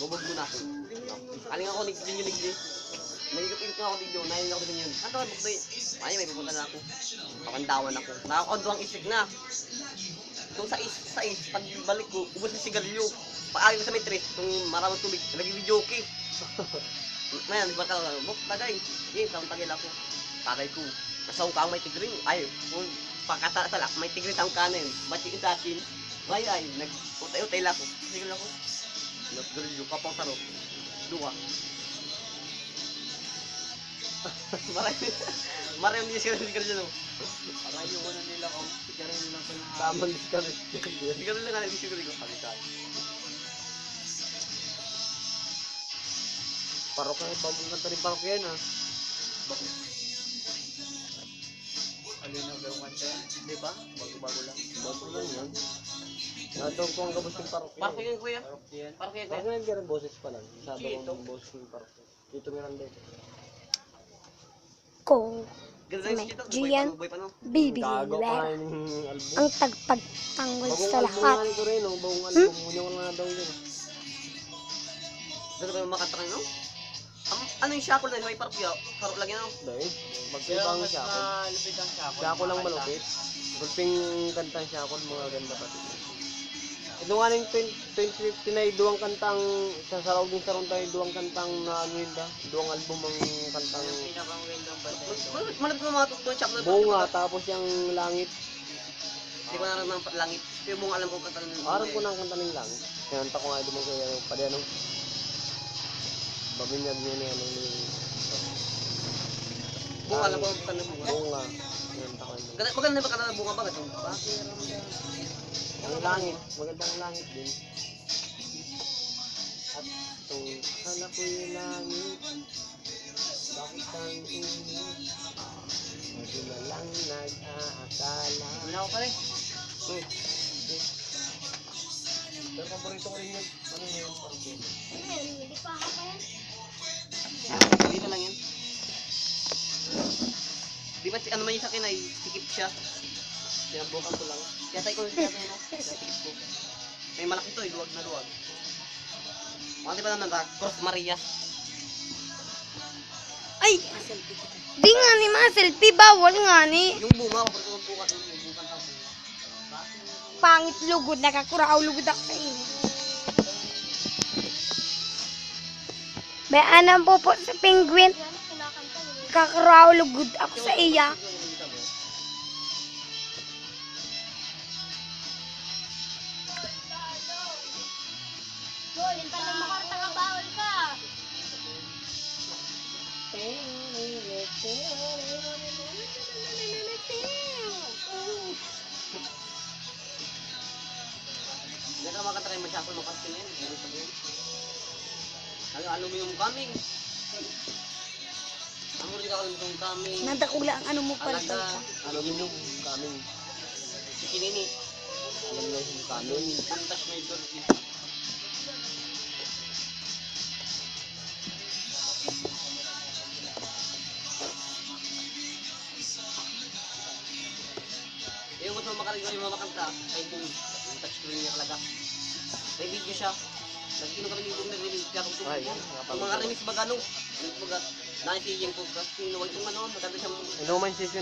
Bubog muna ako. Aling ako, nigdi. Nag-ikot-ikot nga ako dito, nahilig ako din yun. Ano ka, bukdoy? Ay, may pupunta na ako. Pakandawan ako. Nakakondwang isik na. Itong sa pagbalik ko, ubos yung sigarilyo. Paagi ko sa matres, itong maraming tubig, nag-videoke. Ngayon, iba ka, buk, tagay. Tawang tagay ako. Tagay ko. Nasa ukang may tigring. Ay, kung pagkatalak, may tigring sa kanin. Ba't yung sa akin? Ay, nag-utay-utay lang ako. Sigil ako. Nag-grilyo, kapang sarap. Dua. Maraming hindi sigarilyo no. Aray yung ano nila kung sigarilyo lang sa mga... Tamang sigarilyo. Sigarilyo nga hindi sigarilyo. Kalitan. Parokya, bagong kanta rin parokya yan ha. Bakit? Alin ang gawin kanta yan? Di ba? Bago-bago lang. Bago lang yan. Natawag ko ang gabos yung parokya. Parokya yan kuya? Parokya yan. Parokya yan Parang kuya? hindi rin boses pa lang. Sabi Dito. ko ang boses ko yung parokya. Dito meron din. Ko, Ganda yung dito. Gian. Buhay pa no? Bibi Gago pa Rivera, yung album. ang tagpagtanggol Bagong sa album lahat. nga nito rin, bagong album. Muna ko na daw yun. Dito ba makanta kayo no? Ano yung shackle na yun? May parokya? Parok lang yan no? Dahil, Pero magkibang mas siya ako. malupit ang siyako. Siya ako lang malupit. Gulping kanta siya ako, mga ganda pati. Ito nga ng 2015 na duwang kantang, sa saraw din sarong tayo, duwang kantang na ano yun ba? Duwang album ang kantang Ang pinakangwindang banda ito. Malapit ko mga tuktuan shackle na bunga, tapos yung langit. Hindi ko naramdaman ng langit. Pero mong alam kong kanta ng Aram ko ng kanta ng langit. Kinanta ko nga dumang kaya padi ano. Babinyag niya na ano ni Mong alam kong kanta ng bunga. bunga. Kinanta ko yun. Maganda ba kanta ng bunga ba? Ito? Ang langit, magandang langit din. At itong akala ko yung langit, bakit ang init? Hindi na lang nag-aakala. Wala ako pare. Pero paborito ko rin yun. Ano yun? Dito lang yan. Di ba ano man yung sa akin ay sikip siya. Sinabukan ko lang. Kaya tayo ko yung sinabi mo. Sikip ko. May malaki to luwag na luwag. Mga di ba naman ba? Cross Maria. Ay! Di nga ni mga selfie, bawal nga ni. Yung bunga, paborito kong bunga. Yung bunga sa bunga. Pangit lugod, nakakuraw lugod ako sa inyo. May anam po po sa penguin. Kakuraw lugod ako sa iya. Hindi ka makatry masyapol makaskin yan. Aluminum coming. Ang huli ka aluminum coming. Nadakula ang ano mo pala. Alaga. Aluminum, kaming. Si Kinini. Aluminum, kaming. Puntas na ito. Yung gusto makarinig yung mga makanta, kay Boom. Yung touchscreen niya talaga. May video siya. Nagkino kami ni Boom nag-release siya kung Ay, yung mga remix ba gano'n? Ano ba gano'n? Dahil si Yen po, kasi yung ano, maganda siyang Inuman session